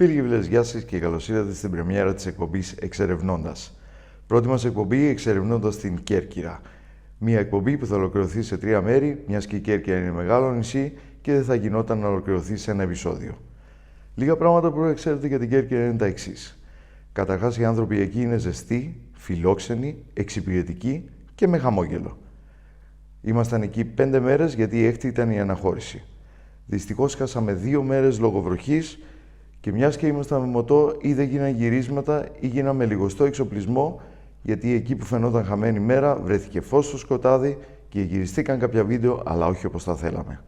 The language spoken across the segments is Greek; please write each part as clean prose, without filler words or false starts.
Φίλοι και φίλες, γεια σας και καλώς ήρθατε στην πρεμιέρα της εκπομπής Εξερευνώντας. Πρώτη μας εκπομπή Εξερευνώντας την Κέρκυρα. Μια εκπομπή που θα ολοκληρωθεί σε 3 μέρη, μιας και η Κέρκυρα είναι μεγάλο νησί και δεν θα γινόταν να ολοκληρωθεί σε ένα επεισόδιο. Λίγα πράγματα που πρέπει να ξέρετε για την Κέρκυρα είναι τα εξής. Καταρχάς, οι άνθρωποι εκεί είναι ζεστοί, φιλόξενοι, εξυπηρετικοί και με χαμόγελο. Ήμασταν εκεί 5 μέρες γιατί η έκτη ήταν η αναχώρηση. Δυστυχώς χάσαμε 2 μέρες λόγω βροχής και μιας και ήμασταν με μοτό ή δεν γίνανε γυρίσματα ή γίναμε λιγοστό εξοπλισμό, γιατί εκεί που φαινόταν χαμένη μέρα βρέθηκε φως στο σκοτάδι και γυριστήκαν κάποια βίντεο, αλλά όχι όπως τα θέλαμε.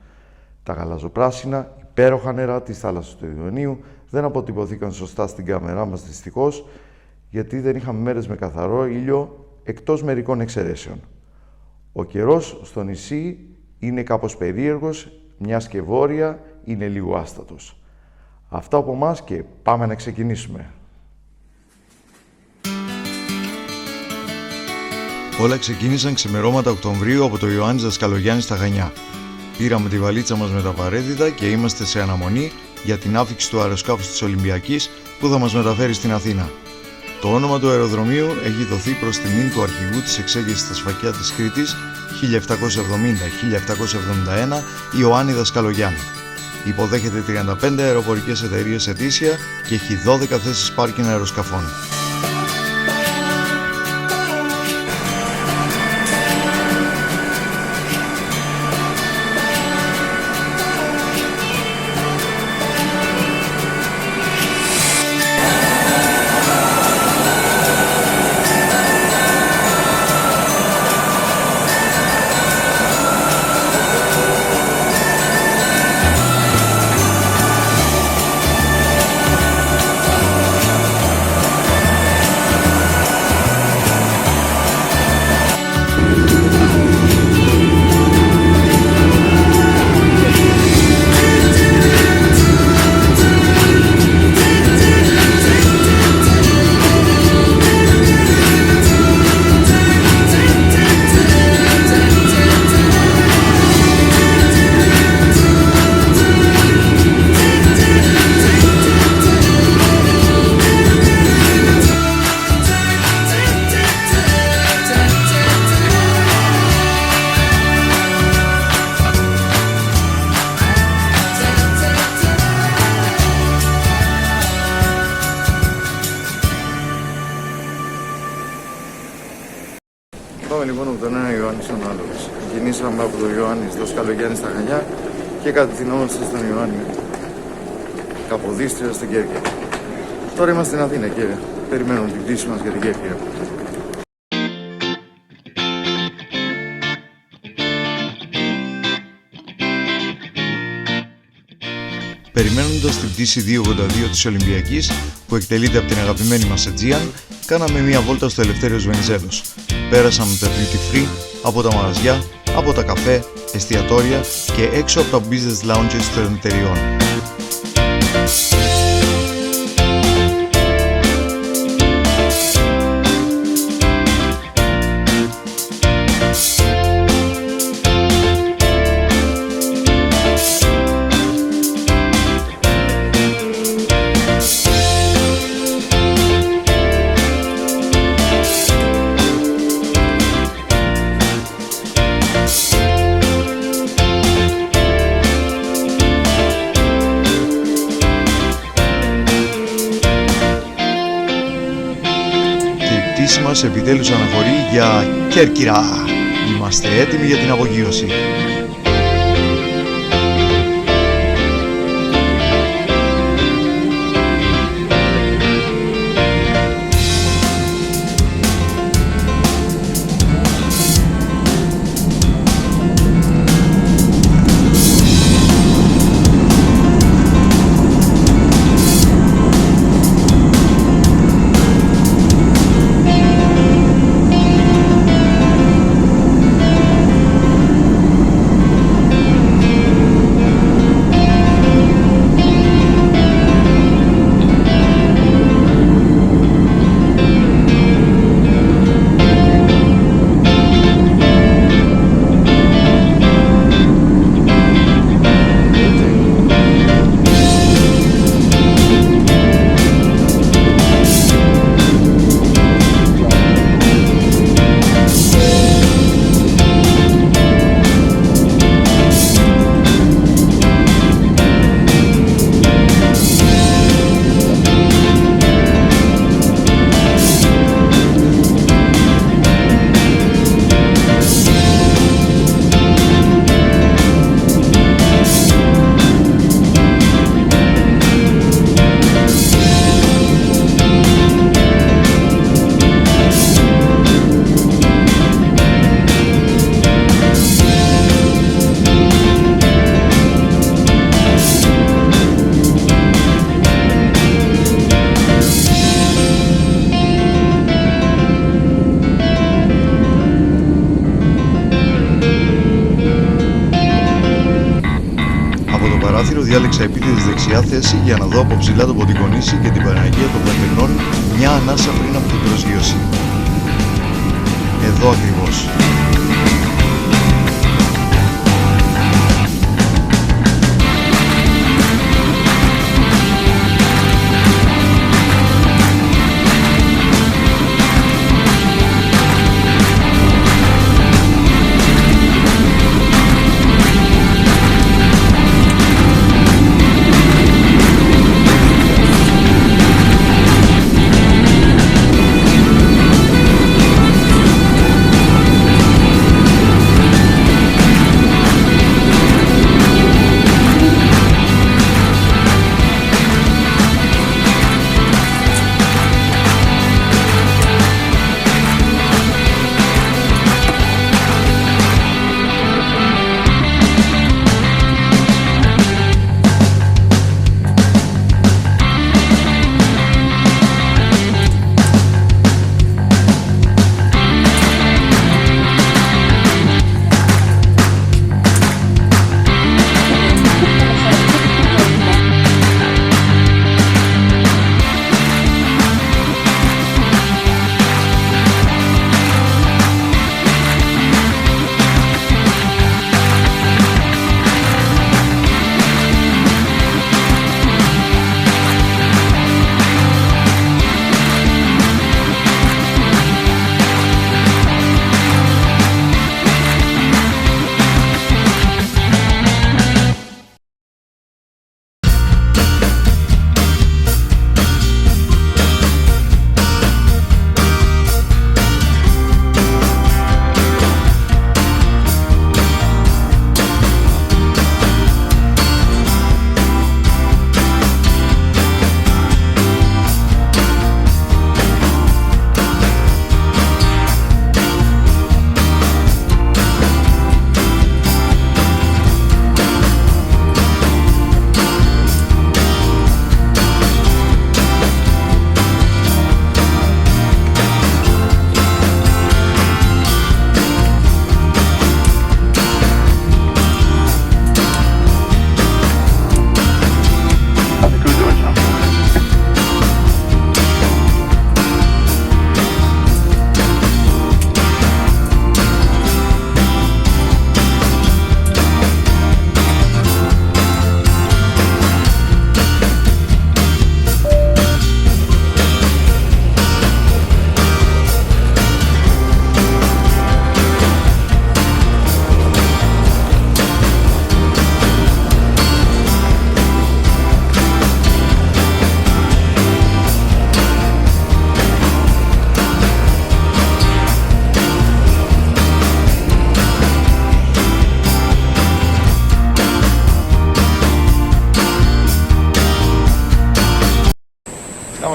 Τα γαλαζοπράσινα, υπέροχα νερά της θάλασσας του Ιδονείου δεν αποτυπωθήκαν σωστά στην κάμερά μας δυστυχώς, γιατί δεν είχαμε μέρες με καθαρό ήλιο, εκτός μερικών εξαιρέσεων. Ο καιρός στο νησί είναι κάπως περίεργος, μιας και βόρεια είναι λίγο άστατος. Αυτά από εμάς και πάμε να ξεκινήσουμε. Όλα ξεκίνησαν ξημερώματα Οκτωβρίου από το Ιωάννης Δασκαλογιάννης στα Χανιά. Πήραμε τη βαλίτσα μας με τα απαραίτητα και είμαστε σε αναμονή για την άφιξη του αεροσκάφους της Ολυμπιακής που θα μας μεταφέρει στην Αθήνα. Το όνομα του αεροδρομίου έχει δοθεί προς τιμήν του αρχηγού της εξέγερσης στα Σφακιά της Κρήτης 1770-1771 Ιωάννη Δασκαλογιάννη. Υποδέχεται 35 αεροπορικές εταιρείες ετήσια και έχει 12 θέσεις πάρκινγκ αεροσκαφών. Πάμε λοιπόν από τον ένα Ιωάννη στον άλλο. Ξεκινήσαμε από τον Ιωάννη Δασκαλογιάννη στα Χανιά και κατευθυνόμαστε στον Ιωάννη Καποδίστρια στην Κέρκυρα. Τώρα είμαστε στην Αθήνα και περιμένουμε την πτήση μας για την Κέρκυρα. Περιμένοντας την πτήση 282 της Ολυμπιακής που εκτελείται από την αγαπημένη μας Aegean, κάναμε μια βόλτα στο Ελευθέριος Βενιζέλος. Πέρασαμε τα duty free, από τα μαγαζιά, από τα καφέ, εστιατόρια και έξω από τα business lounges των εταιριών. Μας επιτέλους αναχωρεί για Κέρκυρα. Είμαστε έτοιμοι για την απογείωση. Από το παράθυρο διάλεξα επίτηδες δεξιά θέση για να δω από ψηλά το Ποντικονήσι και την Παναγία των Βλαχερνών μια ανάσα πριν από την προσγείωση. Εδώ ακριβώς.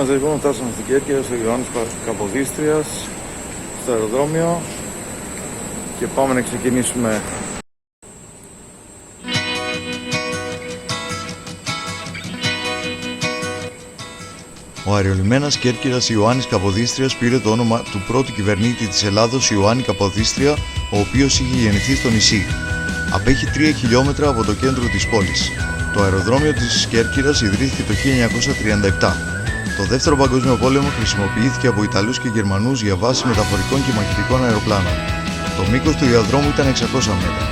Είμαστε λοιπόν, φτάσαμε στην Κέρκυρα, στο Ιωάννης Καποδίστριας, στο αεροδρόμιο και πάμε να ξεκινήσουμε. Ο αερολιμένας Κέρκυρας Ιωάννης Καποδίστριας πήρε το όνομα του πρώτου κυβερνήτη της Ελλάδος Ιωάννη Καποδίστρια, ο οποίος είχε γεννηθεί στο νησί. Απέχει 3 χιλιόμετρα από το κέντρο της πόλης. Το αεροδρόμιο της Κέρκυρας ιδρύθηκε το 1937. Το Δεύτερο Παγκόσμιο Πόλεμο χρησιμοποιήθηκε από Ιταλούς και Γερμανούς για βάση μεταφορικών και μαχητικών αεροπλάνων. Το μήκος του διαδρόμου ήταν 600 μέτρα.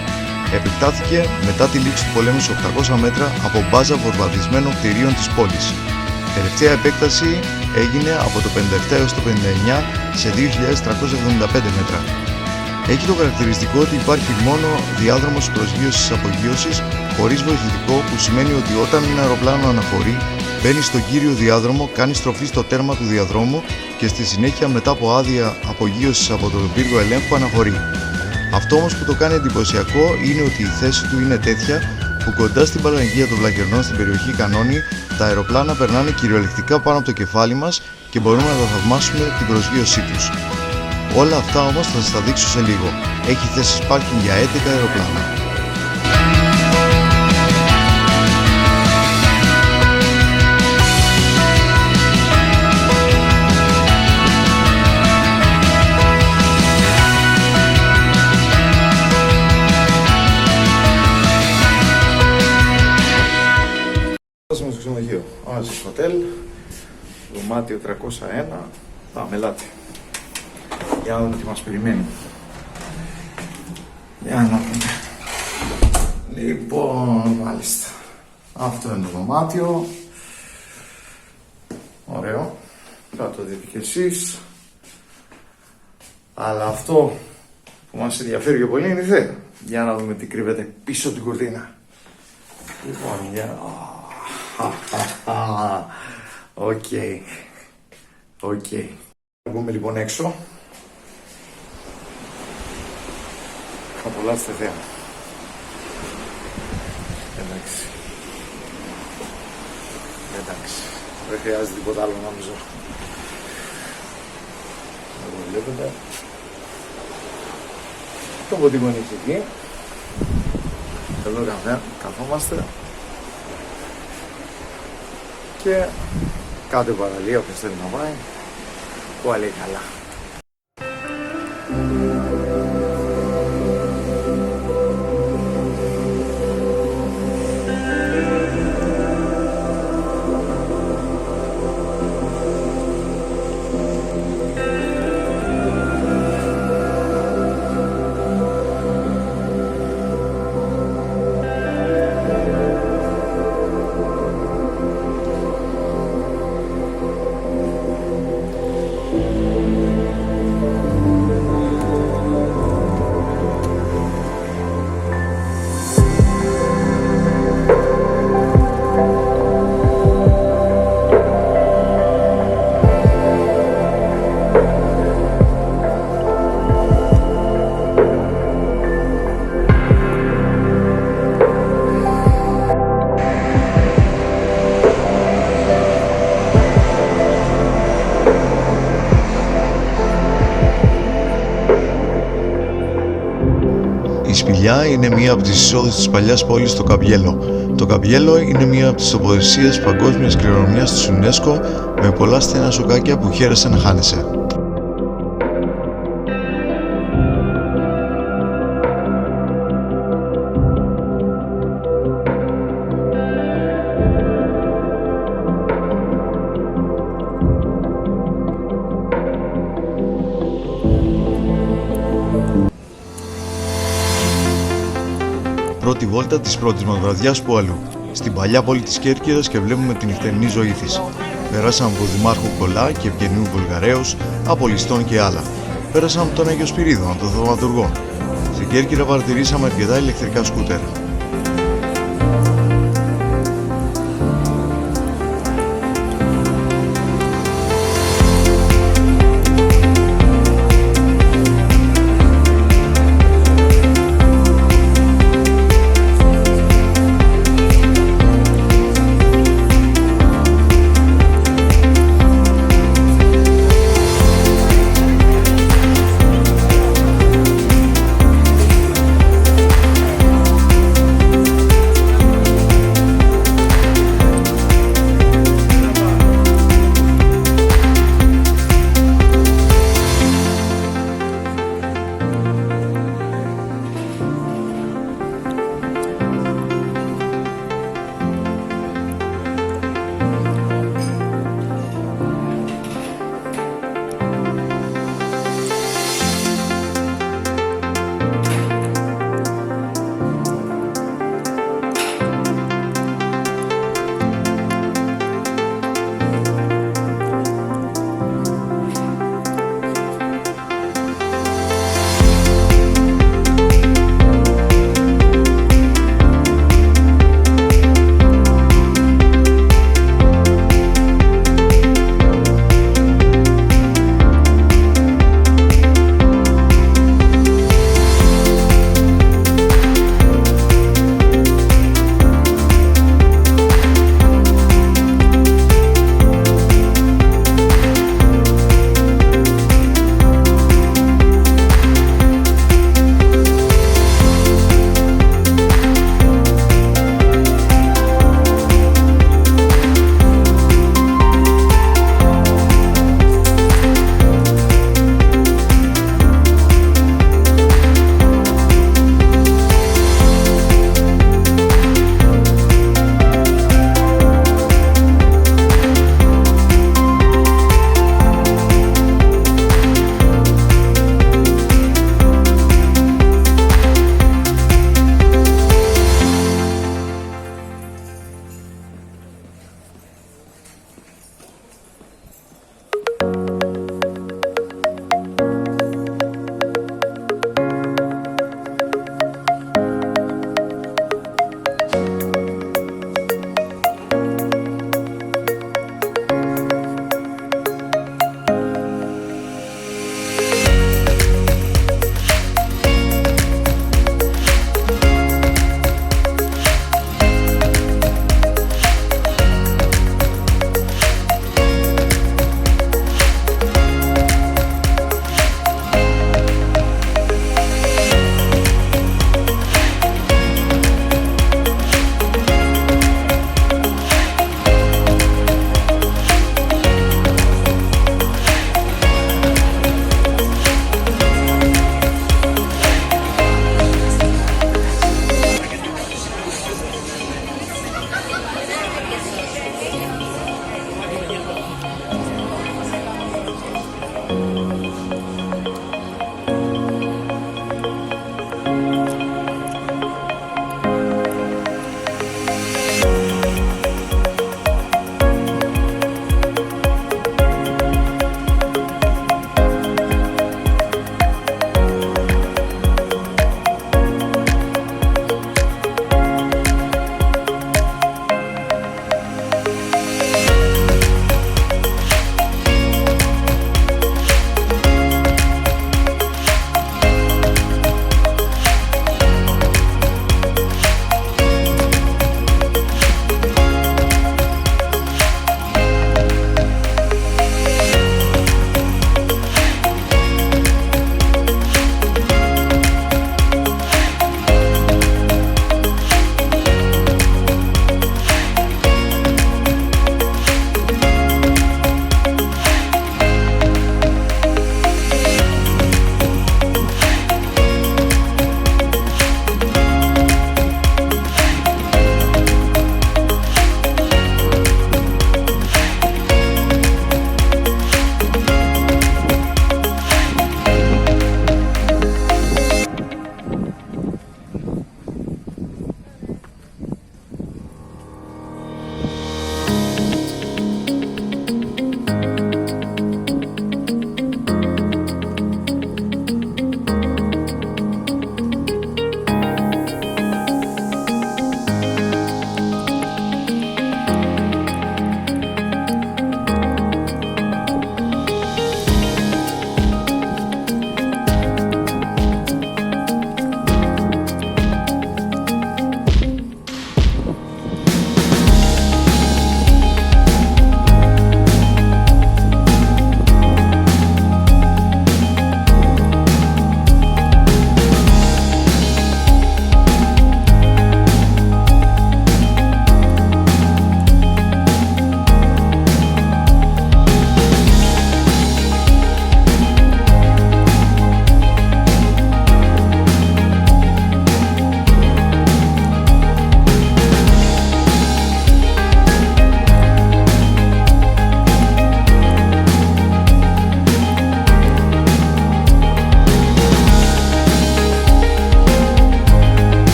Επεκτάθηκε μετά τη λήξη του πολέμου σε 800 μέτρα από μπάζα βομβαρδισμένων κτηρίων της πόλης. Τελευταία επέκταση έγινε από το 57 έως το 59 σε 2.375 μέτρα. Έχει το χαρακτηριστικό ότι υπάρχει μόνο διάδρομος προσγείωσης-απογείωσης χωρίς βοηθητικό, που σημαίνει ότι όταν ένα αεροπλάνο αναχωρεί, μπαίνει στον κύριο διάδρομο, κάνει στροφή στο τέρμα του διαδρόμου και στη συνέχεια μετά από άδεια απογείωσης από τον πύργο ελέγχου αναχωρεί. Αυτό όμως που το κάνει εντυπωσιακό είναι ότι η θέση του είναι τέτοια που κοντά στην Παναγία των Βλαχερνών στην περιοχή Κανόνη τα αεροπλάνα περνάνε κυριολεκτικά πάνω από το κεφάλι μας και μπορούμε να τα θαυμάσουμε την προσγείωσή τους. Όλα αυτά όμως θα σας τα δείξω σε λίγο. Έχει θέσεις πάρκινγκ για 11 αεροπλάνα. Φτάσαμε στο ξενοδοχείο. Oasis Hotel, δωμάτιο 301. Πάμε, ελάτε. Για να δούμε τι μας περιμένει. Για να δούμε. Λοιπόν, μάλιστα. Αυτό είναι το δωμάτιο. Ωραίο. Θα το δείτε και εσείς. Αλλά αυτό που μας ενδιαφέρει πιο πολύ είναι η θέα. Για να δούμε τι κρύβεται πίσω από την κουρτίνα. Λοιπόν, για... Οκ. Θα βγούμε λοιπόν έξω. Θα απολαύσετε θέα. Εντάξει. Δεν χρειάζεται τίποτα άλλο νομίζω. Εδώ βλέπετε. Το ποτικό είναι εκεί. Εδώ καθόμαστε. Και κάτω η παραλία, όποιος θέλει να πάει. Πολύ καλά. Η Σπηλιά είναι μία από τις εισόδους της παλιάς πόλης στο Καμπιέλο. Το Καμπιέλο είναι μία από τις τοποθεσίες παγκόσμιας κληρονομιάς της UNESCO με πολλά στενά σοκάκια που χαίρεσαι να χάνεσαι. Πρώτη βόλτα της πρώτης μας βραδιάς που αλλού, στην παλιά πόλη της Κέρκυρας και βλέπουμε την νυχτερινή ζωή της. Περάσαμε από Δημάρχου Κολά και Ευγενίου Βουλγαρέως, από Ληστών και άλλα. Πέρασαμε από τον Άγιο Σπυρίδωνα, τον Θαυματουργό. Στην Κέρκυρα παρατηρήσαμε αρκετά ηλεκτρικά σκούτερ.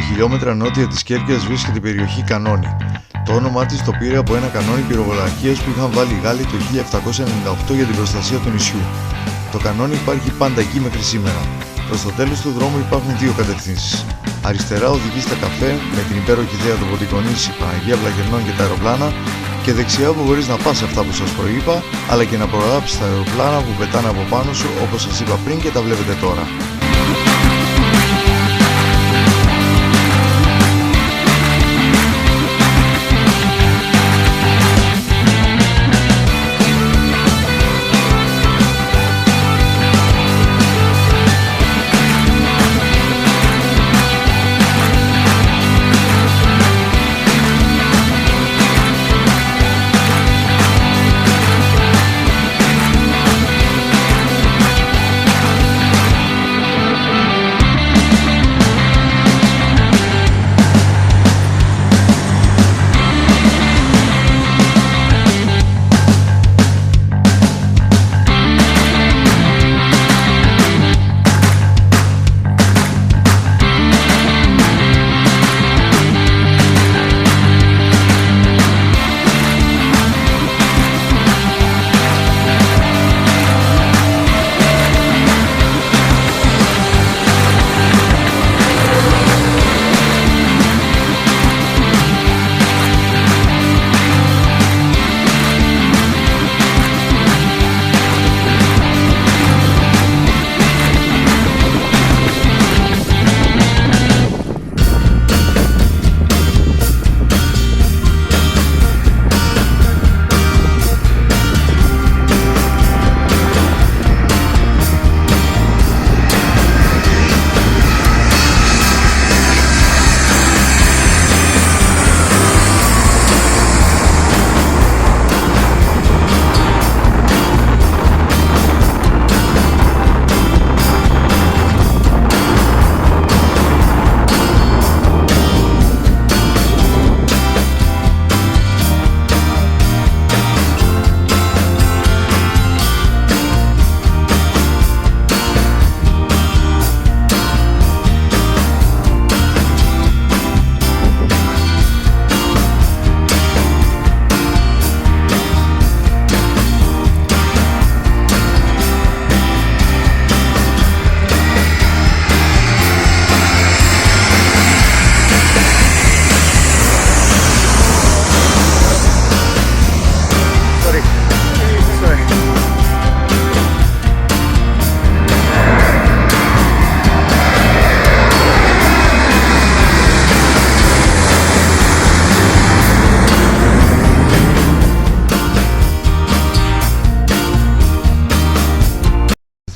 χιλιόμετρα νότια της Κέρκυρας βρίσκεται η περιοχή Κανόνι. Το όνομά της το πήρε από ένα κανόνι πυροβολαρχίας που είχαν βάλει οι Γάλλοι το 1798 για την προστασία του νησιού. Το κανόνι υπάρχει πάντα εκεί μέχρι σήμερα. Προς το τέλος του δρόμου υπάρχουν δύο κατευθύνσεις. Αριστερά οδηγεί στα καφέ με την υπέροχη θέα του Βοτικονήσι, Παναγία Βλαγερνών και τα αεροπλάνα, και δεξιά που μπορείς να πας σε αυτά που σας προείπα, αλλά και να προγράψεις τα αεροπλάνα που πετάνε από πάνω σου, όπως σας είπα πριν και τα βλέπετε τώρα.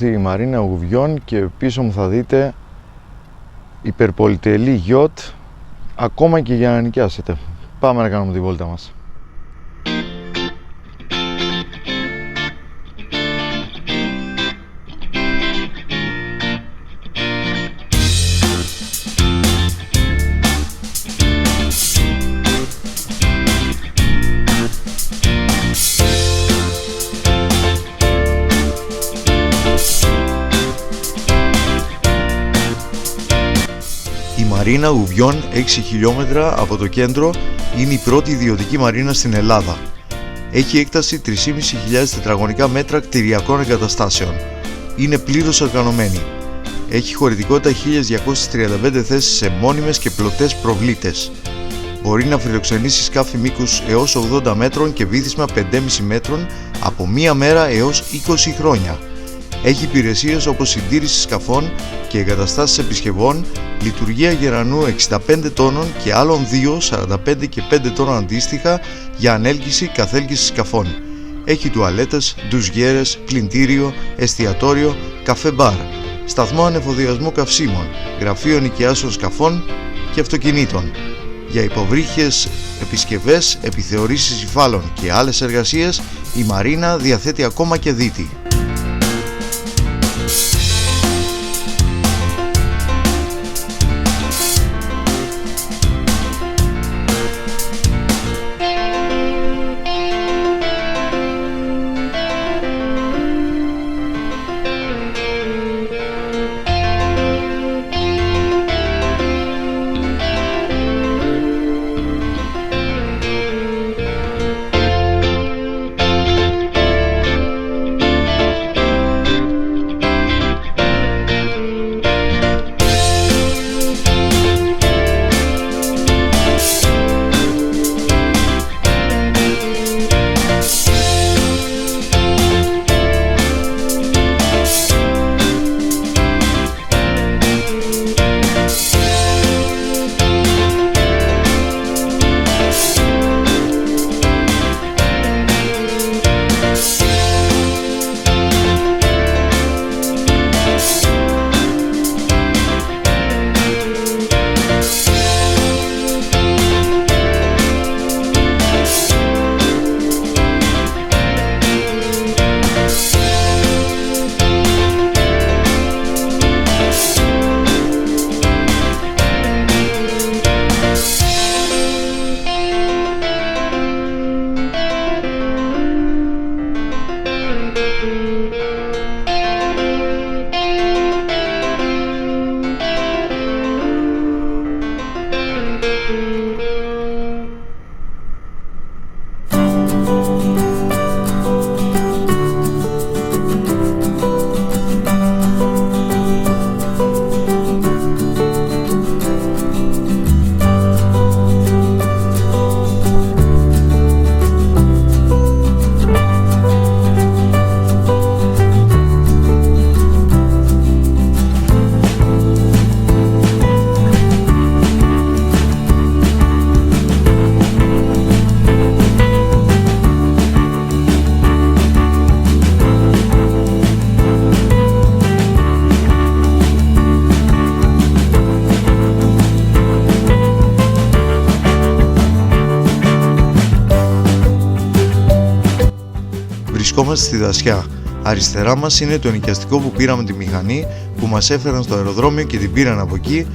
Η Μαρίνα Γουβιών και πίσω μου θα δείτε υπερπολιτελή γιότ, ακόμα και για να νοικιάσετε. Πάμε να κάνουμε τη βόλτα μας. Η Μαρίνα Γουβιών, 6 χιλιόμετρα από το κέντρο, είναι η πρώτη ιδιωτική μαρίνα στην Ελλάδα. Έχει έκταση 3.500 τετραγωνικά μέτρα κτηριακών εγκαταστάσεων. Είναι πλήρως οργανωμένη. Έχει χωρητικότητα 1.235 θέσεις σε μόνιμες και πλωτές προβλήτες. Μπορεί να φιλοξενήσει σκάφη μήκους έως 80 μέτρων και βύθισμα 5,5 μέτρων από 1 μέρα έως 20 χρόνια. Έχει υπηρεσίες όπως συντήρηση σκαφών και εγκαταστάσεις επισκευών, λειτουργία γερανού 65 τόνων και άλλων 2, 45 και 5 τόνων αντίστοιχα για ανέλκυση καθέλκυση σκαφών. Έχει τουαλέτες, ντουζιέρες, πλυντήριο, εστιατόριο, καφέ μπαρ, σταθμό ανεφοδιασμού καυσίμων, γραφείο νοικιάσεων σκαφών και αυτοκινήτων. Για υποβρύχιες επισκευές, επιθεωρήσεις υφάλων και άλλες εργασίες, η Μαρίνα διαθέτει ακόμα και δίτη. Βρισκόμαστε στη Δασιά. Αριστερά μας είναι το ενοικιαστικό που πήραμε τη μηχανή, που μας έφεραν στο αεροδρόμιο και την πήραν από εκεί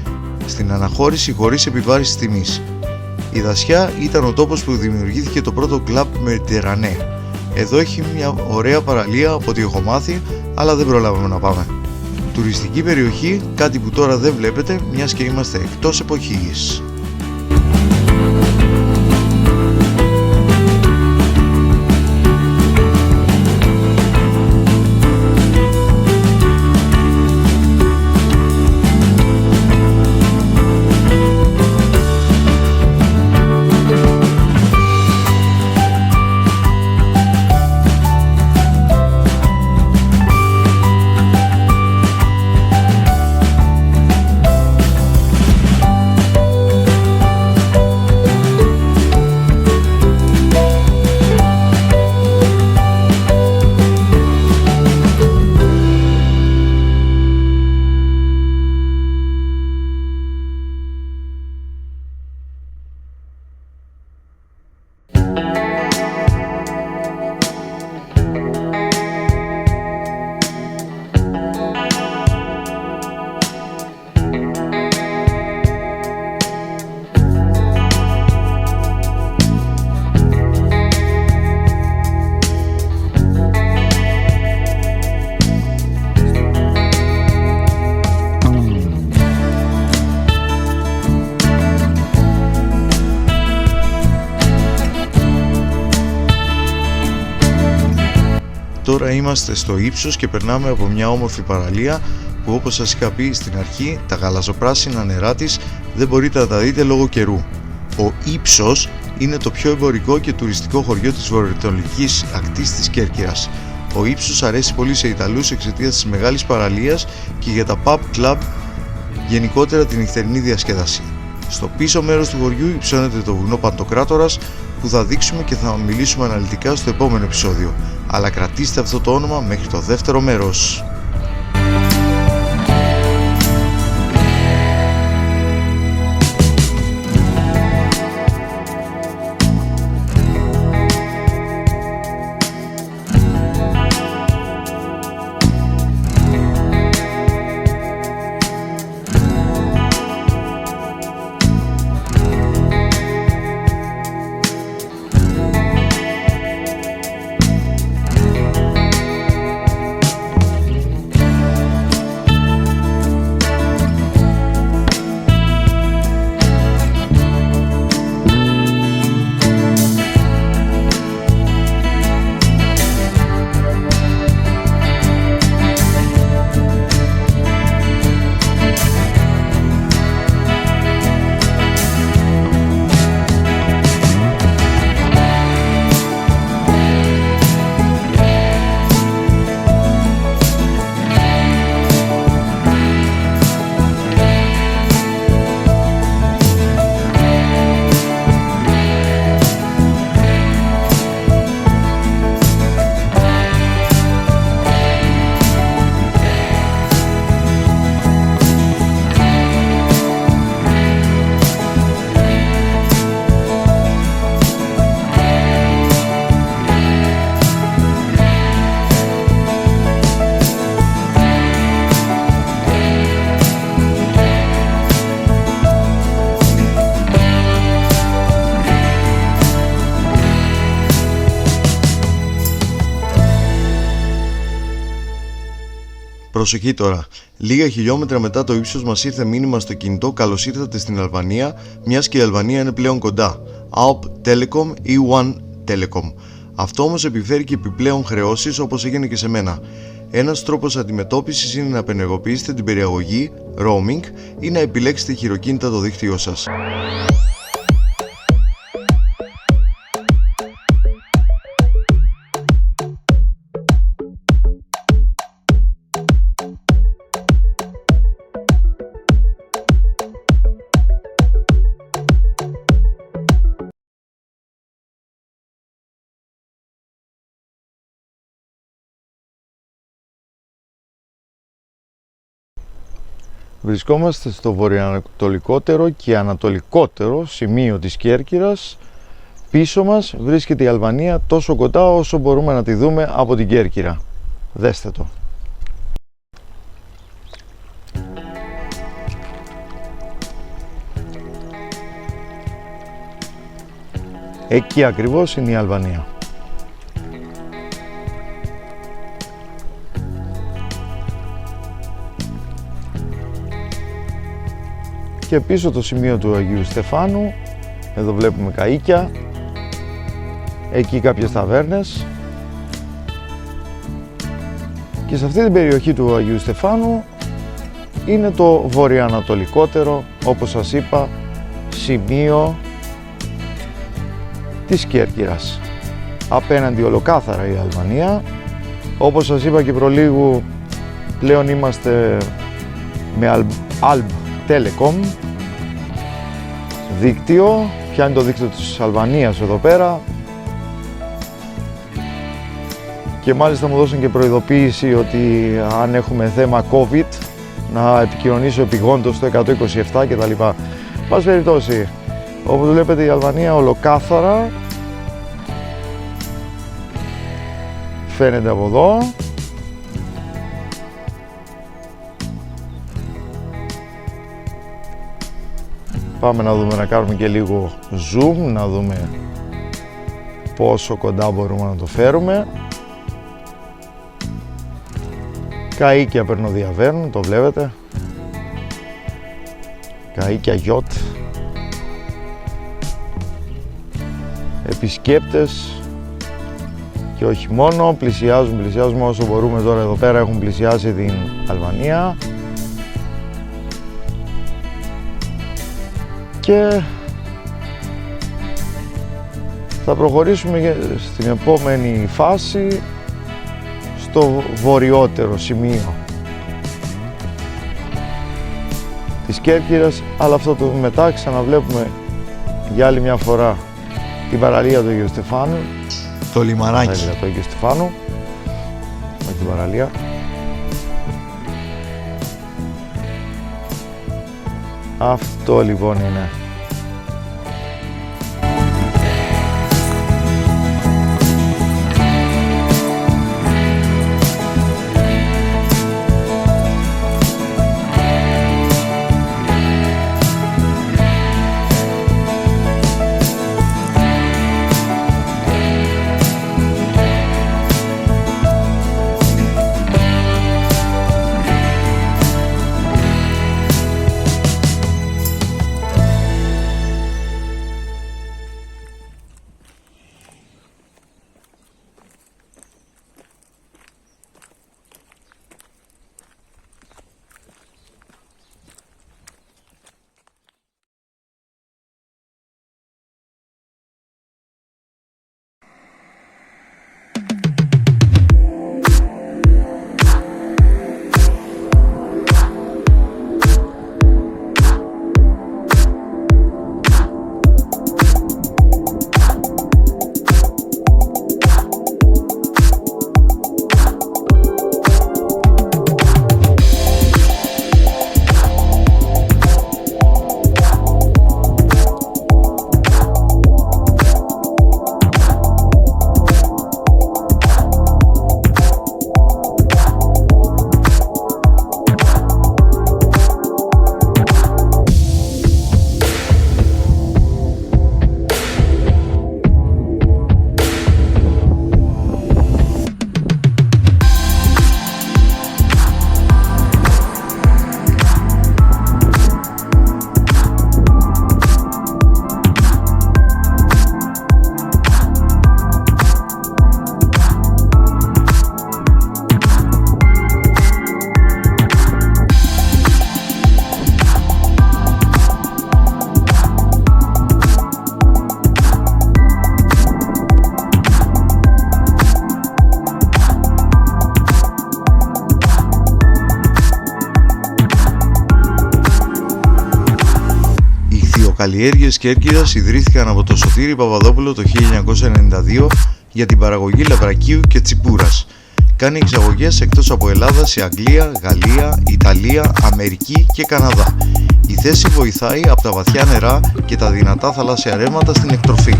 στην αναχώρηση χωρίς επιβάρηση τιμής. Η Δασιά ήταν ο τόπος που δημιουργήθηκε το πρώτο κλαμπ Mediterranée. Εδώ έχει μια ωραία παραλία από ό,τι έχω μάθει, αλλά δεν προλάβαμε να πάμε. Τουριστική περιοχή, κάτι που τώρα δεν βλέπετε, μιας και είμαστε εκτός εποχής. Τώρα είμαστε στο ύψος και περνάμε από μια όμορφη παραλία που, όπως σας είχα πει στην αρχή, τα γαλαζοπράσινα νερά της δεν μπορείτε να τα δείτε λόγω καιρού. Ο Ύψος είναι το πιο εμπορικό και τουριστικό χωριό της βορειοανατολικής ακτής της Κέρκυρας. Ο Ύψος αρέσει πολύ σε Ιταλούς εξαιτίας της μεγάλης παραλίας και για τα pub club, γενικότερα την νυχτερινή διασκέδαση. Στο πίσω μέρος του χωριού υψώνεται το βουνό Παντοκράτορας, που θα δείξουμε και θα μιλήσουμε αναλυτικά στο επόμενο επεισόδιο, αλλά κρατήστε αυτό το όνομα μέχρι το δεύτερο μέρος. Προσοχή τώρα. Λίγα χιλιόμετρα μετά το ύψος μας ήρθε μήνυμα στο κινητό «Καλώς ήρθατε στην Αλβανία», μιας και η Αλβανία είναι πλέον κοντά. Alp Telecom ή One Telecom. Αυτό όμως επιφέρει και επιπλέον χρεώσεις, όπως έγινε και σε μένα. Ένας τρόπος αντιμετώπισης είναι να απενεργοποιήσετε την περιαγωγή, roaming, ή να επιλέξετε χειροκίνητα το δίκτυό σας. Βρισκόμαστε στο βορειοανατολικότερο και ανατολικότερο σημείο της Κέρκυρας, πίσω μας βρίσκεται η Αλβανία, τόσο κοντά όσο μπορούμε να τη δούμε από την Κέρκυρα. Δέστε το. Εκεί ακριβώς είναι η Αλβανία. Και πίσω το σημείο του Αγίου Στεφάνου, εδώ βλέπουμε καΐκια, εκεί κάποιες ταβέρνες, και σε αυτή την περιοχή του Αγίου Στεφάνου είναι το βορειοανατολικότερο, όπως σας είπα, σημείο της Κέρκυρας. Απέναντι ολοκάθαρα η Αλβανία. Όπως σας είπα και προλίγου, πλέον είμαστε με Alb Telecom δίκτυο. Ποια είναι το δίκτυο της Αλβανίας εδώ πέρα, και μάλιστα μου δώσαν και προειδοποίηση ότι αν έχουμε θέμα COVID να επικοινωνήσω επιγόντως στο 127 κτλ. Πάση περιπτώσει, όπως βλέπετε η Αλβανία ολοκάθαρα φαίνεται από εδώ. Πάμε να δούμε, να κάνουμε και λίγο zoom, να δούμε πόσο κοντά μπορούμε να το φέρουμε. Καΐκια περνοδιαβαίνουν, το βλέπετε. Καΐκια γιότ. Επισκέπτες και όχι μόνο, πλησιάζουμε όσο μπορούμε. Τώρα εδώ πέρα έχουν πλησιάσει την Αλβανία και θα προχωρήσουμε στην επόμενη φάση, στο βορειότερο σημείο της Κέρκυρας, αλλά αυτό το μετά ξαναβλέπουμε για άλλη μια φορά την παραλία του Αγίου Στεφάνου, το λιμανάκι του Αγίου Στεφάνου, με την παραλία. Αυτό λοιπόν είναι. καλλιέργειες Κέρκυρας ιδρύθηκαν από τον Σωτήρη Παπαδόπουλο το 1992 για την παραγωγή λαβρακίου και τσιπούρας κάνει εξαγωγές εκτός από Ελλάδα σε Αγγλία, Γαλλία, Ιταλία, Αμερική και Καναδά. Η θέση βοηθάει από τα βαθιά νερά και τα δυνατά θαλάσσια ρεύματα στην εκτροφή.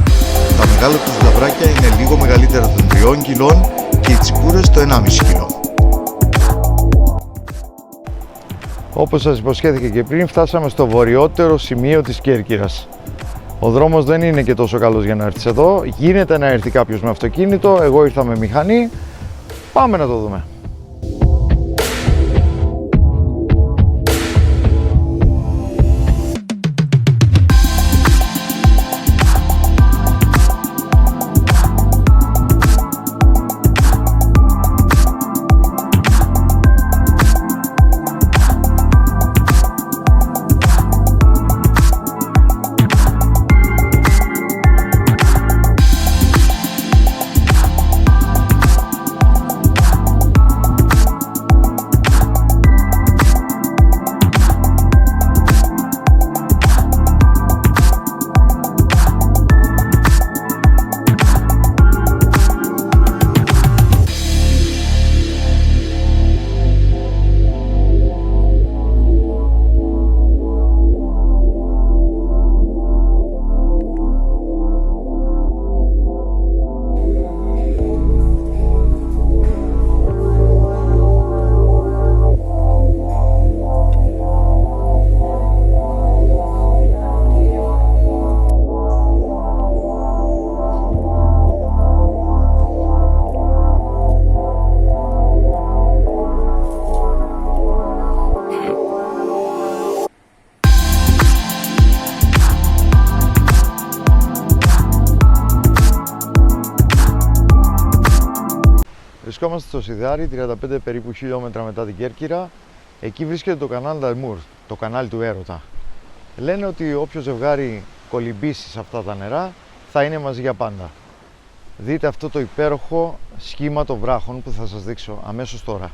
Τα μεγάλα του δαβράκια είναι λίγο μεγαλύτερα των 3 κιλών και οι τσιπούρες το 1,5 κιλό. Όπως σας υποσχέθηκα και πριν, φτάσαμε στο βορειότερο σημείο της Κέρκυρας. Ο δρόμος δεν είναι και τόσο καλός για να έρθεις εδώ. Γίνεται να έρθει κάποιος με αυτοκίνητο, εγώ ήρθα με μηχανή. Πάμε να το δούμε. Βρισκόμαστε στο Σιδάρι, 35 περίπου χιλιόμετρα μετά την Κέρκυρα. Εκεί βρίσκεται το κανάλι Νταμούρ, το κανάλι του έρωτα. Λένε ότι όποιο ζευγάρι κολυμπήσει σε αυτά τα νερά θα είναι μαζί για πάντα. Δείτε αυτό το υπέροχο σχήμα των βράχων που θα σας δείξω αμέσως τώρα.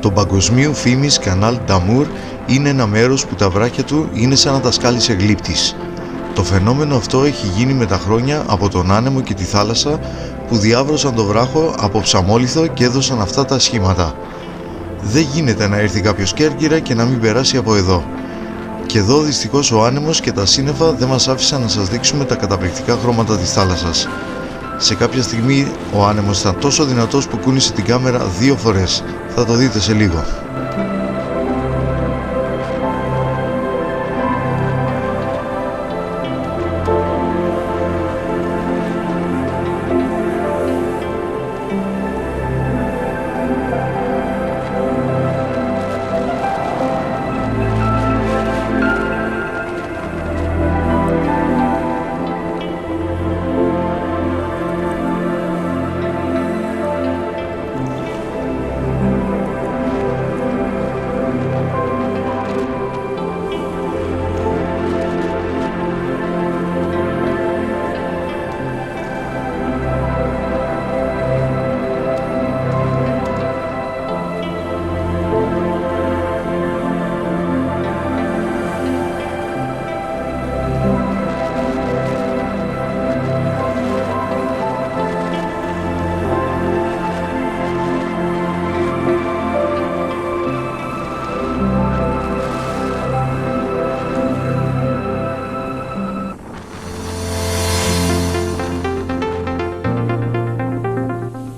Το παγκοσμίου φήμης κανάλ Νταμούρ είναι ένα μέρος που τα βράχια του είναι σαν να τα σκάλισε γλύπτης. Το φαινόμενο αυτό έχει γίνει με τα χρόνια από τον άνεμο και τη θάλασσα που διάβρωσαν το βράχο από ψαμόλιθο και έδωσαν αυτά τα σχήματα. Δεν γίνεται να έρθει κάποιος Κέρκυρα και να μην περάσει από εδώ. Και εδώ δυστυχώς ο άνεμος και τα σύννεφα δεν μας άφησαν να σας δείξουμε τα καταπληκτικά χρώματα της θάλασσας. Σε κάποια στιγμή ο άνεμος ήταν τόσο δυνατός που κούνησε την κάμερα 2 φορές. Θα το δείτε σε λίγο.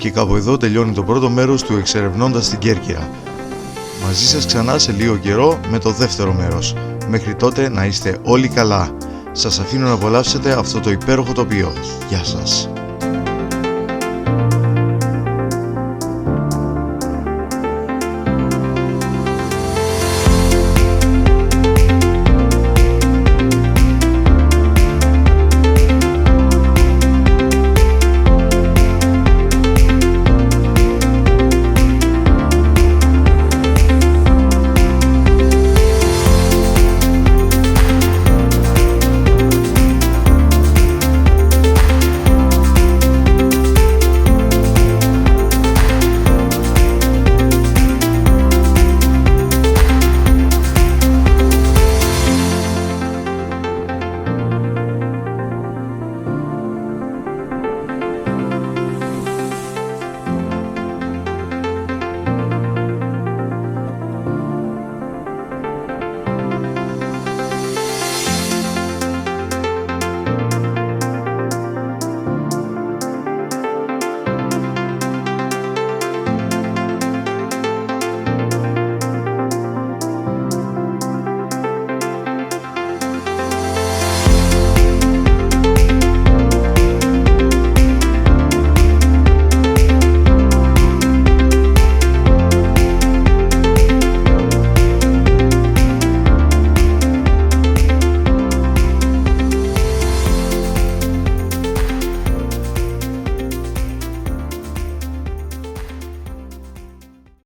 Και κάπου εδώ τελειώνει το πρώτο μέρος του Εξερευνώντας την Κέρκυρα. Μαζί σας ξανά σε λίγο καιρό με το δεύτερο μέρος. Μέχρι τότε να είστε όλοι καλά. Σας αφήνω να απολαύσετε αυτό το υπέροχο τοπίο. Γεια σας.